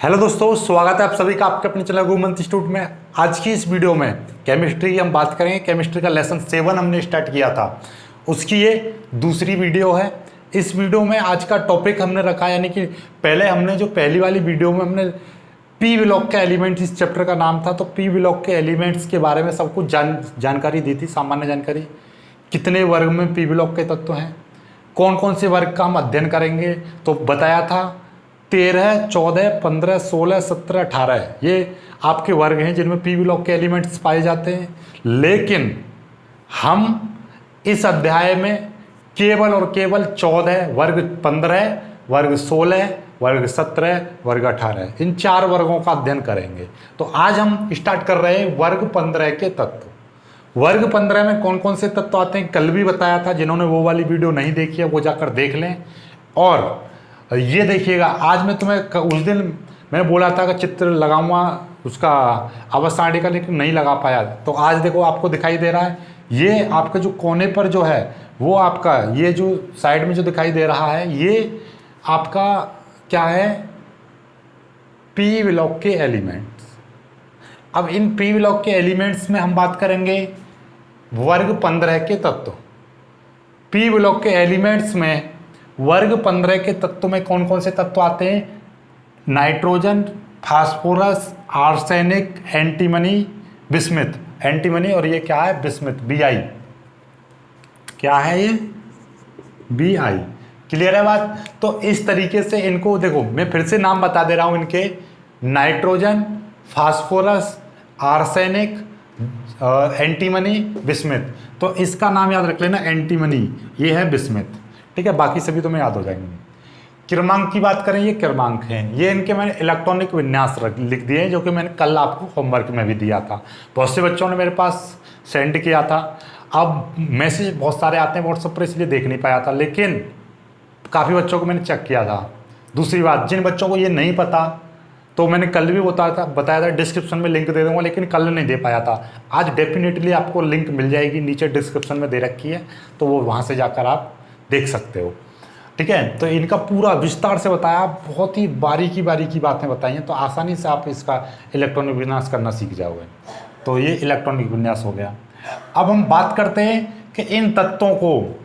Hello दोस्तों, स्वागत है आप सभी का आपके अपने चैनल गुरुमंत्र इंस्टीट्यूट में। आज की इस वीडियो में केमिस्ट्री की हम बात करेंगे। केमिस्ट्री का लेसन 7 हमने स्टार्ट किया था, उसकी ये दूसरी वीडियो है। इस वीडियो में आज का टॉपिक हमने रखा, यानी कि पहले हमने जो पहली वाली वीडियो में हमने पी ब्लॉक के एलिमेंट्स, इस चैप्टर का नाम था, तो पी ब्लॉक के एलिमेंट्स के बारे में सब कुछ जानकारी दी थी, सामान्य जानकारी। कितने वर्ग में पी ब्लॉक के तत्व हैं, कौन कौन से वर्ग का हम अध्ययन करेंगे, तो बताया था 13, 14, 15, 16, 17, 18 ये आपके वर्ग हैं जिनमें पी ब्लॉक के एलिमेंट्स पाए जाते हैं। लेकिन हम इस अध्याय में केवल और केवल 14 वर्ग, 15 वर्ग, 16 वर्ग, 17 वर्ग, 18 इन 4 वर्गों का अध्ययन करेंगे। तो आज हम स्टार्ट कर रहे हैं वर्ग 15 के तत्व। वर्ग 15 में कौन कौन से तत्व आते हैं कल भी बताया था, जिन्होंने वो वाली वीडियो नहीं देखी है वो जाकर देख लें। और ये देखिएगा, आज मैं तुम्हें उस दिन मैंने बोला था कि चित्र लगाऊंगा उसका अवस्थाणी का, लेकिन नहीं लगा पाया। तो आज देखो आपको दिखाई दे रहा है, ये आपके जो कोने पर जो है वो आपका, ये जो साइड में जो दिखाई दे रहा है ये आपका क्या है, पी ब्लॉक के एलिमेंट्स। अब इन पी ब्लॉक के एलिमेंट्स में हम बात करेंगे वर्ग 15 के तत्व। पी ब्लॉक के एलिमेंट्स में वर्ग 15 के तत्व में कौन कौन से तत्व आते हैं? Nitrogen, phosphorus, arsenic, antimony, bismuth. Antimony और ये क्या है? Bismuth, Bi। क्या है ये? Bi। क्लियर है बात? तो इस तरीके से इनको देखो, मैं फिर से नाम बता दे रहा हूं इनके, nitrogen, phosphorus, arsenic, antimony, bismuth. तो इसका नाम याद रख लेना, एंटीमनी, ये है बिस्मिथ। ठीक है, बाकी सभी तुम्हें याद हो जाएंगे। क्रमांक की बात करें, ये क्रमांक हैं, ये इनके मैंने इलेक्ट्रॉनिक विन्यास लिख दिए हैं, जो कि मैंने कल आपको होमवर्क में भी दिया था। बहुत से बच्चों ने मेरे पास सेंड किया था। अब मैसेज बहुत सारे आते हैं व्हाट्सएप पर, इसलिए देख नहीं पाया था, लेकिन काफ़ी बच्चों को मैंने चेक किया था। दूसरी बात, जिन बच्चों को ये नहीं पता, तो मैंने कल भी बताया था डिस्क्रिप्शन में लिंक दे दूंगा, लेकिन कल नहीं दे पाया था। आज डेफिनेटली आपको लिंक मिल जाएगी, नीचे डिस्क्रिप्शन में दे रखी है, तो वो वहाँ से जाकर आप देख सकते हो। ठीक है, तो इनका पूरा विस्तार से बताया, बहुत ही बारीकी बातें बताई हैं, तो आसानी से आप इसका इलेक्ट्रॉनिक विन्यास करना सीख जाओगे। तो ये इलेक्ट्रॉनिक विन्यास हो गया। अब हम बात करते हैं कि इन तत्वों को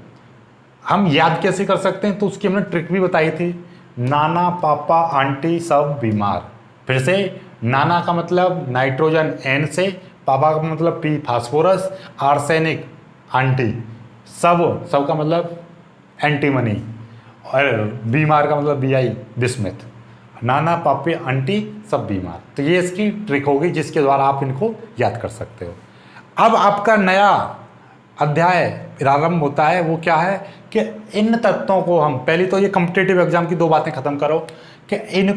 हम याद कैसे कर सकते हैं, तो उसकी हमने ट्रिक भी बताई थी। नाना, पापा, आंटी सब बीमार। फिर से, नाना का मतलब नाइट्रोजन N से, पापा का मतलब P फास्फोरस, आर्सेनिक आंटी, सब का मतलब एंटीमनी, और बीमार का मतलब Bi बिस्मिथ। नाना, पापे, आंटी सब बीमार। तो ये इसकी ट्रिक होगी जिसके द्वारा आप इनको याद कर सकते हो। अब आपका नया अध्याय प्रारंभ होता है, वो क्या है कि इन तत्वों को हम, पहले तो ये कॉम्पिटिटिव एग्जाम की 2 बातें खत्म करो कि इन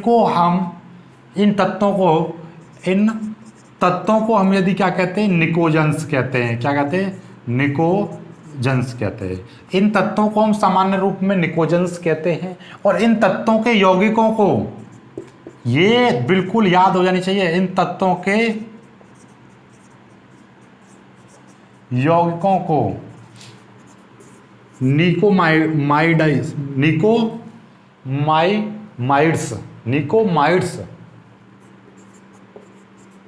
तत्वों को हम यदि क्या कहते हैं, निकोजेंस कहते हैं। क्या कहते हैं? निकोजेंस कहते हैं। इन तत्वों को हम सामान्य रूप में निकोजेंस कहते हैं। और इन तत्वों के यौगिकों को, ये बिल्कुल याद हो जानी चाहिए, इन तत्वों के यौगिकों को निकोमाइड्स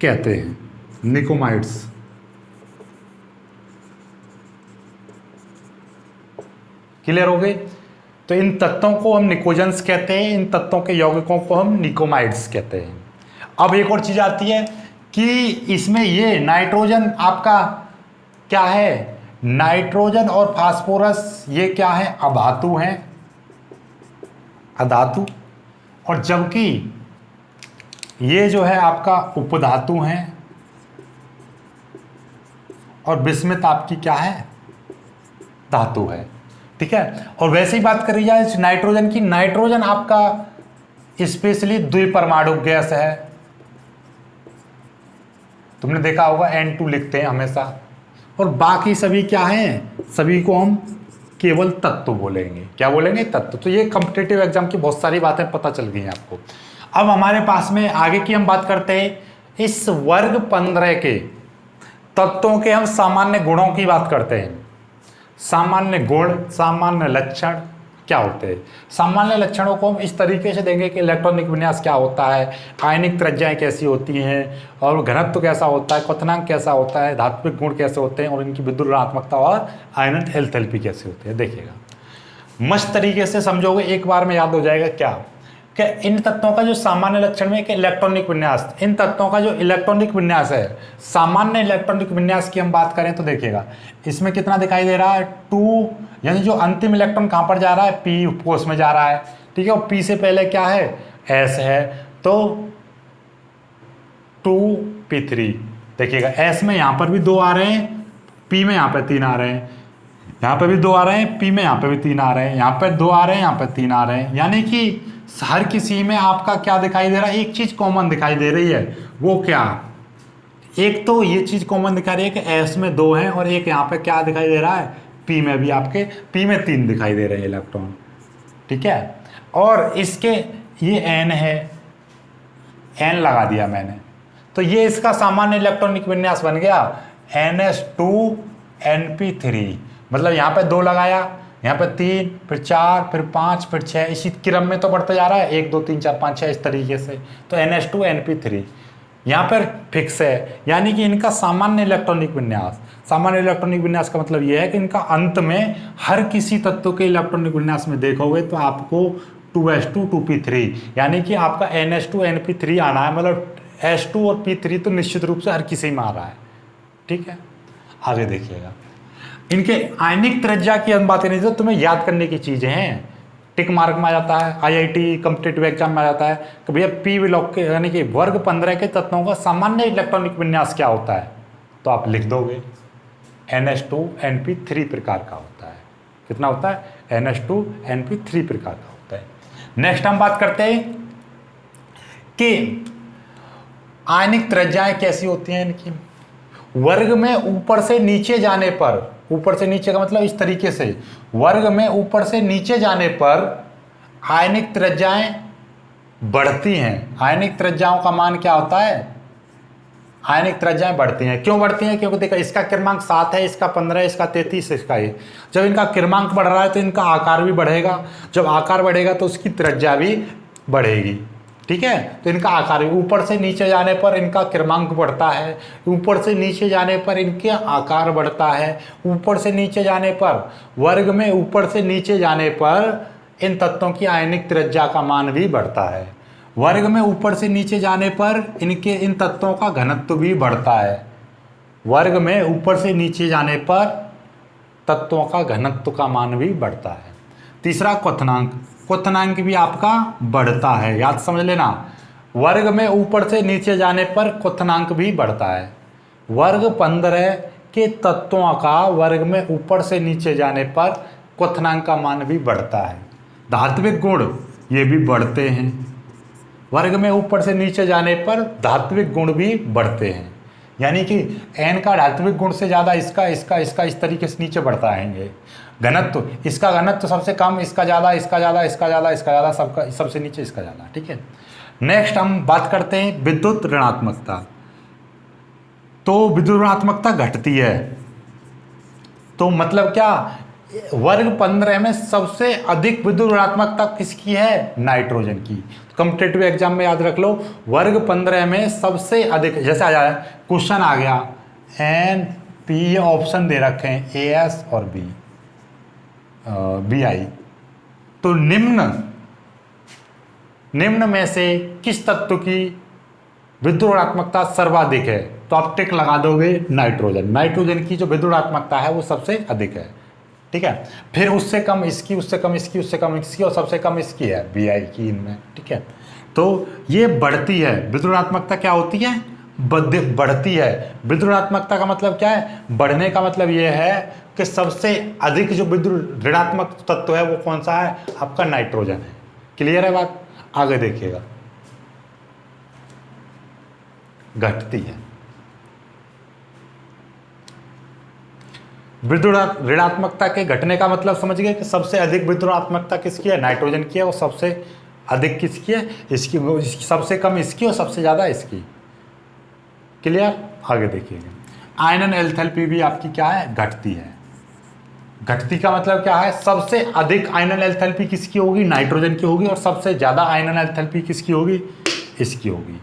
कहते हैं। निकोमाइड्स। क्लियर हो गई? तो इन तत्वों को हम निकोजेंस कहते हैं, इन तत्वों के यौगिकों को हम निकोमाइड्स कहते हैं। अब एक और चीज आती है कि इसमें ये नाइट्रोजन आपका क्या है, नाइट्रोजन और फास्फोरस ये क्या है, अधातु हैं, अधातु। और जबकि ये जो है आपका उपधातु हैं, और बिस्मिथ आपकी क्या है, धातु है। ठीक है, और वैसे ही बात करी जाए नाइट्रोजन की, नाइट्रोजन आपका स्पेशली द्विपरमाणु गैस है। तुमने देखा होगा N2 लिखते हैं हमेशा। और बाकी सभी क्या हैं, सभी को हम केवल तत्व बोलेंगे। क्या बोलेंगे? तत्व। तो ये कॉम्पिटिटिव एग्जाम की बहुत सारी बातें पता चल गई हैं आपको। अब हमारे पास में आगे की हम बात करते हैं, इस वर्ग 15 के तत्वों के हम सामान्य गुणों की बात करते हैं। सामान्य गुण, सामान्य लक्षण क्या होते हैं। सामान्य लक्षणों को हम इस तरीके से देंगे कि इलेक्ट्रॉनिक विन्यास क्या होता है, आयनिक त्रिज्याएं कैसी होती हैं, और घनत्व कैसा होता है, क्वथनांक कैसा होता है, धात्विक गुण कैसे होते हैं, और इनकी विद्युत ऋणात्मकता और आयनन एंथैल्पी कैसे होती है। देखिएगा मस्त तरीके से समझोगे, एक बार में याद हो जाएगा क्या कि इन तत्वों का जो सामान्य लक्षण में कि इलेक्ट्रॉनिक विन्यास, इन तत्वों का जो इलेक्ट्रॉनिक विन्यास है, सामान्य इलेक्ट्रॉनिक विन्यास की हम बात करें तो देखिएगा इसमें कितना दिखाई दे रहा है 2, यानी जो अंतिम इलेक्ट्रॉन कहाँ पर जा रहा है, पी कोष में जा रहा है, ठीक है। और पी से पहले क्या है, एस है, तो 2p3। देखिएगा एस में यहाँ पर भी 2 आ रहे हैं, पी में यहाँ पर 3 आ रहे हैं, यहाँ पे भी 2 आ रहे हैं, पी में यहाँ पे भी 3 आ रहे हैं, यहाँ पर 2 आ रहे हैं, यहाँ पर 3 आ रहे हैं, यानी कि हर किसी में आपका क्या दिखाई दे रहा है, एक चीज कॉमन दिखाई दे रही है। वो क्या, एक तो ये चीज कॉमन दिखा रही है कि एस में 2 है, और एक यहाँ पे क्या दिखाई दे रहा है, पी में भी आपके पी में 3 दिखाई दे रहे हैं इलेक्ट्रॉन, ठीक है। और इसके ये एन है, एन लगा दिया मैंने, तो ये इसका सामान्य इलेक्ट्रॉनिक विन्यास बन गया NS2Np3। मतलब यहाँ पे 2 लगाया, यहाँ पे 3, फिर 4, फिर 5, फिर 6, इसी क्रम में तो बढ़ता जा रहा है, 1 2 3 4 5 6 इस तरीके से। तो NS2Np3 यहाँ पर फिक्स है, यानी कि इनका सामान्य इलेक्ट्रॉनिक विन्यास, सामान्य इलेक्ट्रॉनिक विन्यास का मतलब यह है कि इनका अंत में हर किसी तत्व के इलेक्ट्रॉनिक विन्यास में देखोगे तो आपको 2s2 2p3, यानी कि आपका NS2Np3 आना है। मतलब S2 और P3 तो निश्चित रूप से हर किसी में आ रहा है, ठीक है। आगे देखिएगा इनके आयनिक त्रिज्या की हम बातें नहीं, तो तुम्हें याद करने की चीजें हैं, टिक मार्क में आ जाता है, IIT कॉम्पिटिटिव एग्जाम में आ जाता है कि भैया पी ब्लॉक के यानी कि वर्ग 15 के तत्वों का सामान्य इलेक्ट्रॉनिक विन्यास क्या होता है, तो आप लिख दोगे NS2Np3 प्रकार का होता है। कितना होता है, NS2Np3 प्रकार का होता है। नेक्स्ट हम बात करते हैं कि आयनिक त्रिज्याएं कैसी होती हैं इनकी। वर्ग में ऊपर से नीचे जाने पर, ऊपर से नीचे का मतलब इस तरीके से, वर्ग में ऊपर से नीचे जाने पर आयनिक त्रिज्याएं बढ़ती हैं। आयनिक त्रिज्याओं का मान क्या होता है, आयनिक त्रिज्याएं बढ़ती हैं। क्यों बढ़ती हैं, क्योंकि देखो इसका क्रमांक 7 है, इसका 15 है, इसका 33, इसका ये। जब इनका क्रमांक बढ़ रहा है तो इनका आकार भी बढ़ेगा, जब आकार बढ़ेगा तो उसकी त्रिज्या भी बढ़ेगी, ठीक है। तो इनका आकार ऊपर से नीचे जाने पर इनका क्रमांक बढ़ता है, ऊपर से नीचे जाने पर इनके आकार बढ़ता है, ऊपर से नीचे जाने पर वर्ग में ऊपर से नीचे जाने पर इन तत्वों की आयनिक त्रिज्या का मान भी बढ़ता है। वर्ग में ऊपर से नीचे जाने पर इनके इन तत्वों का घनत्व भी बढ़ता है। वर्ग में ऊपर से नीचे जाने पर तत्वों का घनत्व का मान भी बढ़ता है। तीसरा क्वथनांक, क्वथनांक भी आपका बढ़ता है, याद समझ लेना। वर्ग में ऊपर से नीचे जाने पर क्वथनांक भी बढ़ता है। वर्ग 15 के तत्वों का वर्ग में ऊपर से नीचे जाने पर क्वथनांक का मान भी बढ़ता है। धात्विक गुण ये भी बढ़ते हैं, वर्ग में ऊपर से नीचे जाने पर धात्विक गुण भी बढ़ते हैं, यानी कि n का धात्विक गुण से ज़्यादा इसका इसका इसका इस तरीके से नीचे बढ़ता आएंगे। घनत्व, इसका घनत्व सबसे कम, इसका ज़्यादा, इसका ज़्यादा, इसका ज़्यादा, इसका ज़्यादा, सबका सबसे नीचे इसका ज़्यादा, ठीक है। नेक्स्ट हम बात करते हैं विद्युत ऋणात्मकता। तो विद्युत ऋणात्मकता घटती है, तो मतलब क्या, वर्ग 15 में सबसे अधिक विद्युत ऋणात्मकता किसकी है, नाइट्रोजन की। कॉम्पिटिटिव एग्जाम में याद रख लो, वर्ग 15 में सबसे अधिक, जैसे आ जाए क्वेश्चन आ गया NP, ऑप्शन दे रखे हैं AS और BI, तो निम्न में से किस तत्व की विद्युत ऋणात्मकता सर्वाधिक है, तो आप टिक लगा दोगे नाइट्रोजन। नाइट्रोजन की जो विद्युत ऋणात्मकता है वो सबसे अधिक है, ठीक है। फिर उससे कम इसकी, उससे कम इसकी, उससे कम इसकी, और सबसे कम इसकी है BI की इनमें, ठीक है। तो ये बढ़ती है विद्युत ऋणात्मकता, क्या होती है, बढ़ती है। विद्युत ऋणात्मकता का मतलब क्या है, बढ़ने का मतलब ये है कि सबसे अधिक जो विद्युत ऋणात्मक तत्व है वो कौन सा है, आपका नाइट्रोजन है। क्लियर है बात, आगे देखिएगा। घटती है, विद्युत ऋणात्मकता के घटने का मतलब समझ गए कि सबसे अधिक विद्युत ऋणात्मकता किसकी है, नाइट्रोजन की है, और सबसे अधिक किसकी है, इसकी, सबसे कम इसकी और सबसे ज़्यादा इसकी। क्लियर, आगे देखिएगा। आयनन एंथैल्पी भी आपकी क्या है, घटती है। घटती का मतलब क्या है, सबसे अधिक आयनल एंथैल्पी किसकी होगी, नाइट्रोजन की होगी, और सबसे ज्यादा आयनल एंथैल्पी किसकी होगी, इसकी होगी।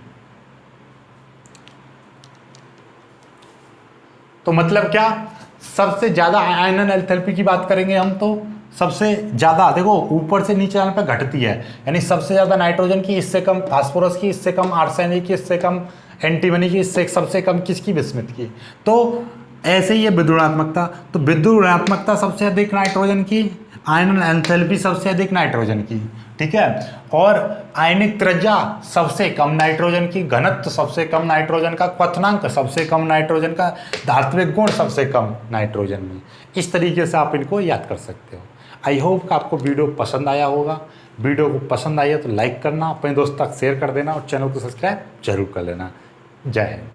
तो मतलब क्या, सबसे ज्यादा आयनल एंथैल्पी की बात करेंगे हम तो सबसे ज्यादा, देखो ऊपर से नीचे जाने पर घटती है, यानी सबसे ज्यादा नाइट्रोजन की, इससे कम फास्फोरस की, इससे कम आर्सेनिक की, इससे कम एंटीमनी की, इससे सबसे कम किसकी, बिस्मिथ की। तो ऐसे ही है विद्युत ऋणात्मकता, तो विद्युत ऋणात्मकता सबसे अधिक नाइट्रोजन की, आयनल एंथैल्पी सबसे अधिक नाइट्रोजन की, ठीक है। और आयनिक त्रिज्या सबसे कम नाइट्रोजन की, घनत्व सबसे कम नाइट्रोजन का, क्वथनांक सबसे कम नाइट्रोजन का, धात्विक गुण सबसे कम नाइट्रोजन में। इस तरीके से आप इनको याद कर सकते हो। आई होप कि आपको वीडियो पसंद आया होगा। वीडियो को पसंद आई है तो लाइक करना, अपने दोस्त तक शेयर कर देना और चैनल को सब्सक्राइब जरूर कर लेना। जय हिंद।